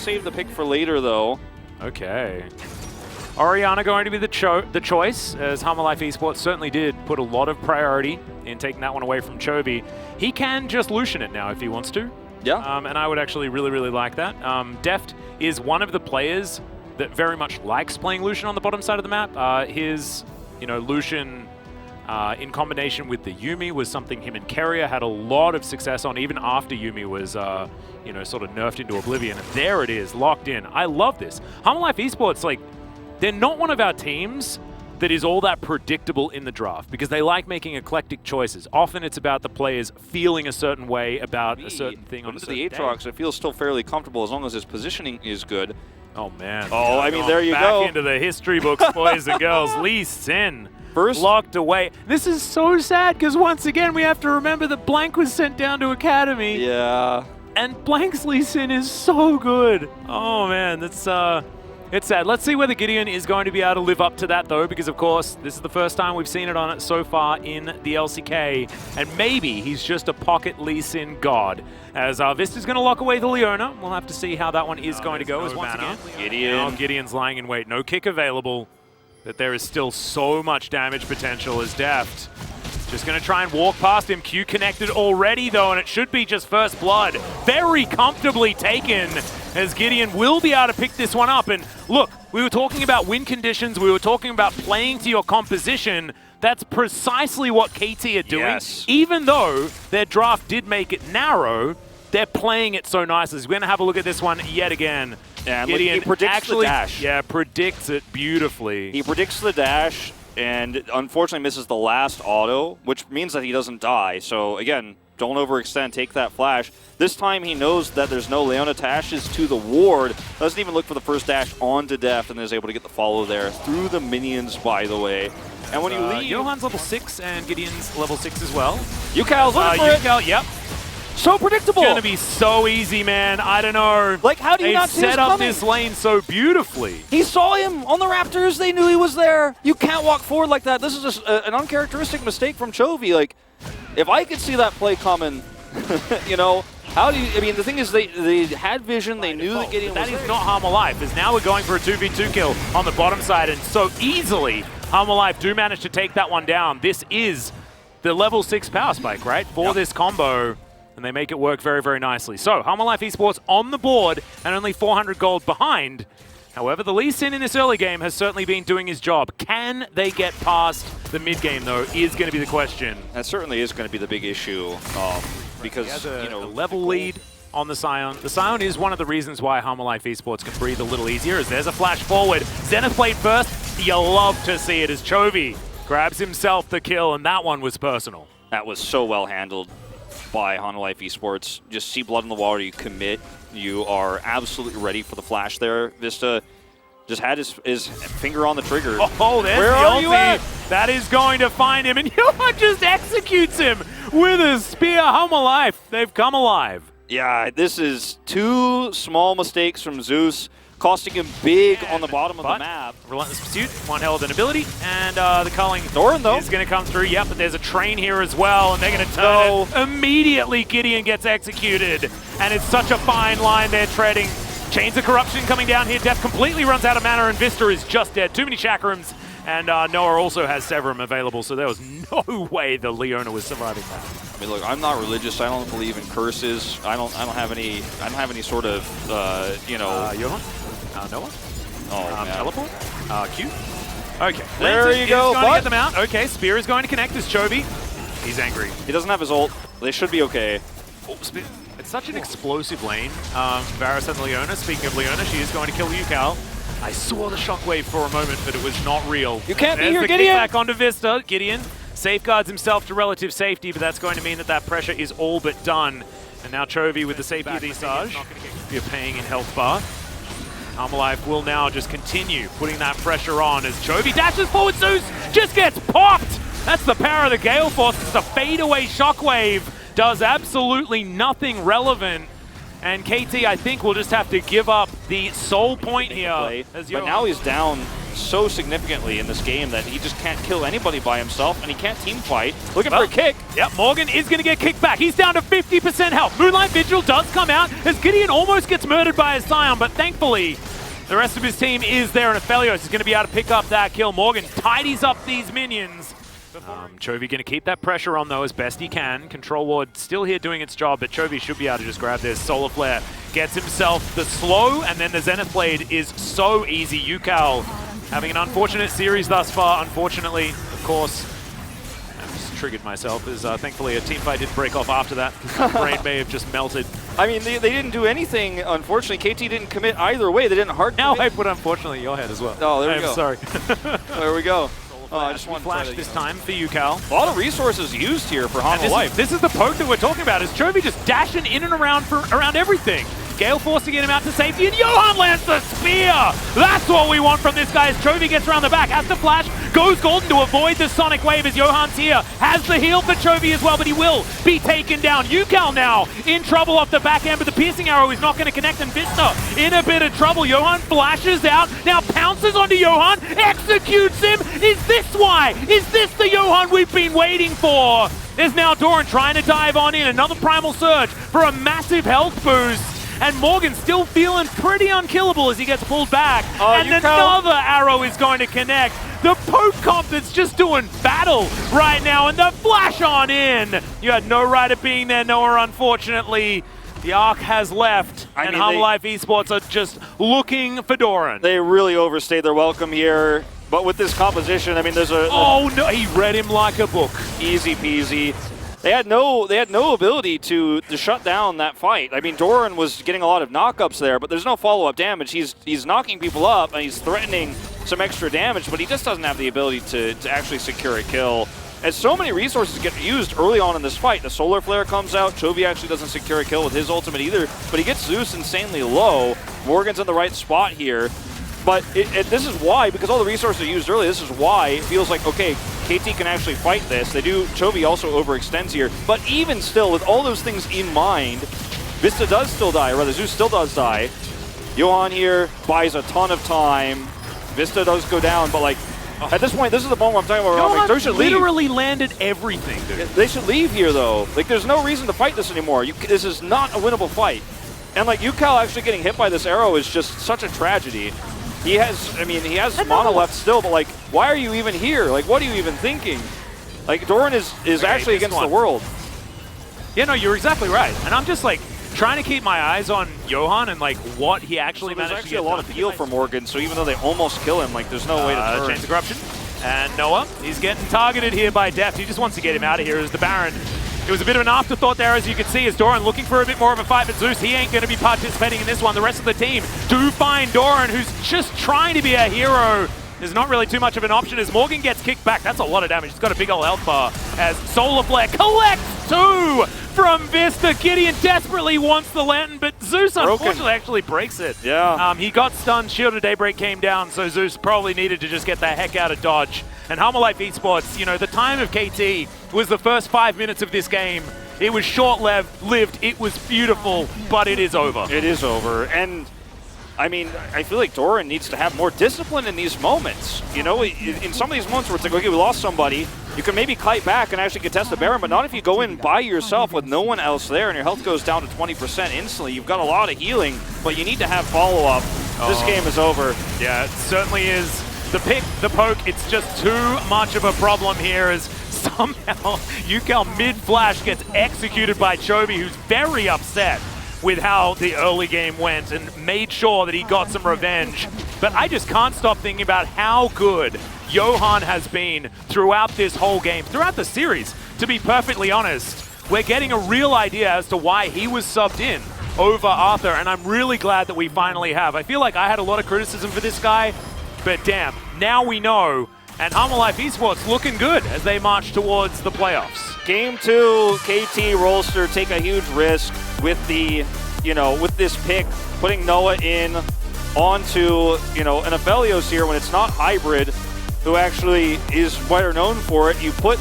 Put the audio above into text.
save the pick for later, though. Okay. Orianna going to be the choice, as Hummer Life Esports certainly did put a lot of priority in taking that one away from Chovy. He can just Lucian it now if he wants to. Yeah. And I would actually really, really like that. Deft is one of the players that very much likes playing Lucian on the bottom side of the map. His, Lucian in combination with the Yuumi was something him and Keria had a lot of success on, even after Yuumi was, sort of nerfed into oblivion. And there it is, locked in. I love this. Hummer Life Esports, like, they're not one of our teams that is all that predictable in the draft because they like making eclectic choices. Often it's about the players feeling a certain way about a certain thing on a certain day. The Aatrox, it feels still fairly comfortable as long as his positioning is good. Oh, man. Oh, I mean, there you go. Back into the history books, boys and girls. Lee Sin. First, locked away. This is so sad because once again we have to remember that Blank was sent down to Academy. Yeah. And Blank's Lee Sin is so good. Oh, man. That's... It's sad. Let's see whether Gideon is going to be able to live up to that, though, because, of course, this is the first time we've seen it on it so far in the LCK. And maybe he's just a pocket Lee Sin god. As Vista's going to lock away the Leona. We'll have to see how that one is going to go. As once again, Gideon's lying in wait. No kick available. But there is still so much damage potential as Deft. Just going to try and walk past him. Q connected already, though, and it should be just first blood. Very comfortably taken, as Gideon will be able to pick this one up. And look, we were talking about win conditions. We were talking about playing to your composition. That's precisely what KT are doing. Yes. Even though their draft did make it narrow, they're playing it so nicely. We're going to have a look at this one yet again. Yeah, Gideon he predicts the dash. Yeah, predicts it beautifully. He predicts the dash, and unfortunately misses the last auto, which means that he doesn't die. So again, don't overextend, take that flash. This time he knows that there's no Leona, dashes to the ward, doesn't even look for the first dash onto Deft, and is able to get the follow there through the minions, by the way. And when you leave... Johan's level 6 and Gideon's level 6 as well. Yukal's looking for it. Yukal, yep. So predictable. It's going to be so easy, man. I don't know. Like, how do you not see set up this lane so beautifully. He saw him on the Raptors. They knew he was there. You can't walk forward like that. This is just an uncharacteristic mistake from Chovy. Like, if I could see that play coming, how do you... I mean, the thing is, they had vision. They knew that Gideon was there. That is not Hummer Life, as now we're going for a 2v2 kill on the bottom side, and so easily Hummer Life do manage to take that one down. This is the level 6 power spike, right, for this combo. And they make it work very, very nicely. So, Hummer Life Esports on the board and only 400 gold behind. However, the Lee Sin in this early game has certainly been doing his job. Can they get past the mid game, though, is going to be the question. That certainly is going to be the big issue because, a level lead on the Scion. The Scion is one of the reasons why Hummer Life Esports can breathe a little easier, as there's a flash forward. Zenith played first. You love to see it as Chovy grabs himself the kill, and that one was personal. That was so well handled by Hummer Life Esports. Just see blood in the water, you commit, you are absolutely ready for the flash there. Vista just had his finger on the trigger. Oh, there's Where the are you at? That is going to find him, and Johan just executes him with a spear. Hummer Life, they've come alive. Yeah, this is two small mistakes from Zeus, costing him big on the bottom of the map. Relentless Pursuit, one hell of an ability, and the culling Thorin, though, is going to come through. Yep, but there's a train here as well, and they're going to turn it. Immediately, Gideon gets executed, and it's such a fine line they're treading. Chains of Corruption coming down here. Deft completely runs out of mana, and Vista is just dead. Too many chakrams, and Noah also has Severum available, so there was no way the Leona was surviving that. I mean, look, I'm not religious. I don't believe in curses. I don't have any sort of Johan? Noah? Teleport? Q? Okay. There you go, going to get them out. Okay, Spear is going to connect as Chovy. He's angry. He doesn't have his ult. They should be okay. Oh, it's such an explosive lane. Varus and Leona. Speaking of Leona, she is going to kill Yukal. I saw the shockwave for a moment, but it was not real. You can't There's be here, the Gideon! Back onto Vista. Gideon safeguards himself to relative safety, but that's going to mean that pressure is all but done. And now Chovy with the safety of Visage. You're paying in health bar. Hummer Life will now just continue putting that pressure on as Chovy dashes forward. Zeus just gets popped. That's the power of the Gale Force. It's a fadeaway shockwave. Does absolutely nothing relevant. And KT, I think, will just have to give up the soul point here. But now he's down so significantly in this game that he just can't kill anybody by himself, and he can't team fight. Looking for a kick. Yep, Morgan is going to get kicked back. He's down to 50% health. Moonlight Vigil does come out as Gideon almost gets murdered by his Scion, but thankfully the rest of his team is there, and Aphelios is going to be able to pick up that kill. Morgan tidies up these minions. Chovy going to keep that pressure on, though, as best he can. Control Ward still here doing its job, but Chovy should be able to just grab this. Solar Flare gets himself the slow, and then the Zenith Blade is so easy. ㄚ having an unfortunate series thus far, unfortunately. Of course, I've just triggered myself, as thankfully a team fight did break off after that. Brain may have just melted. I mean, they didn't do anything, unfortunately. KT didn't commit either way. They didn't hard Now commit. I put, unfortunately, your head as well. Oh, there we go. I'm sorry. There we go. Oh, I just want to flash this time for ㄚ. A lot of resources used here for Hanwha Life. This is the poke that we're talking about, is Chovy just dashing in and around everything. Gale forced to get him out to safety, and Johan lands the spear! That's what we want from this guy, as Chovy gets around the back, has to flash, goes golden to avoid the Sonic Wave as Johan's here, has the heal for Chovy as well, but he will be taken down. ㄚ now in trouble off the back end, but the piercing arrow is not going to connect, and Vista in a bit of trouble. Johan flashes out, now pounces onto Johan, executes him! Is this why? Is this the Johan we've been waiting for? There's now Doran trying to dive on in, another Primal Surge for a massive health boost. And Morgan still feeling pretty unkillable as he gets pulled back. And another arrow is going to connect. The poke comp that's just doing battle right now, and the flash on in. You had no right of being there, Noah, unfortunately. The arc has left, and Hanwha Life Esports are just looking for Doran. They really overstayed their welcome here. But with this composition, I mean, there's a... Oh, no, he read him like a book. Easy peasy. They had no ability to shut down that fight. I mean, Doran was getting a lot of knockups there, but there's no follow-up damage. He's knocking people up, and he's threatening some extra damage, but he just doesn't have the ability to actually secure a kill. As so many resources get used early on in this fight, the Solar Flare comes out, Chovy actually doesn't secure a kill with his ultimate either, but he gets Zeus insanely low. Morgan's in the right spot here. But this is why, because all the resources are used early, this is why it feels like, okay, KT can actually fight this. They do, Chovy also overextends here. But even still, with all those things in mind, Vista does still die, or rather Zeus still does die. Johan here buys a ton of time. Vista does go down, but like, at this point, this is the point where I'm talking about, like, they should literally landed everything, dude. They should leave here, though. Like, there's no reason to fight this anymore. This is not a winnable fight. And like, ㄚ actually getting hit by this arrow is just such a tragedy. He has mana left still, but like, why are you even here? Like, what are you even thinking? Like, Doran is actually against the world. Yeah, no, you're exactly right. And I'm just like, trying to keep my eyes on Johan and like what he actually managed to get. There's actually a lot of heal for Morgan, so even though they almost kill him, like, there's no way to turn. Chains of Corruption. And Noah, he's getting targeted here by Deft. He just wants to get him out of here as the Baron. It was a bit of an afterthought there, as you can see, as Doran looking for a bit more of a fight, but Zeus, he ain't going to be participating in this one. The rest of the team do find Doran, who's just trying to be a hero. There's not really too much of an option as Morgan gets kicked back. That's a lot of damage. He's got a big old health bar as Solar Flare collects 2 from Vista. Gideon desperately wants the lantern, but Zeus unfortunately actually breaks it. Yeah. He got stunned, Shield of Daybreak came down, so Zeus probably needed to just get the heck out of Dodge. And Hanwha Life Esports, you know, the time of KT was the first 5 minutes of this game. It was short-lived, it was beautiful, but it is over. It is over, and I mean, I feel like Doran needs to have more discipline in these moments. You know, in some of these moments where it's like, okay, we lost somebody, you can maybe kite back and actually contest the Baron, but not if you go in by yourself with no one else there and your health goes down to 20% instantly. You've got a lot of healing, but you need to have follow-up. This game is over. Yeah, it certainly is. The pick, the poke, it's just too much of a problem here as somehow ㄚ mid-flash gets executed by Chovy, who's very upset with how the early game went and made sure that he got some revenge. But I just can't stop thinking about how good Johan has been throughout this whole game, throughout the series, to be perfectly honest. We're getting a real idea as to why he was subbed in over Arthur, and I'm really glad that we finally have. I feel like I had a lot of criticism for this guy, but damn, now we know. And Hanwha Life Esports looking good as they march towards the playoffs. Game 2, KT Rolster take a huge risk with the, with this pick, putting Noah in onto, an Aphelios here when it's not hybrid, who actually is better known for it. You put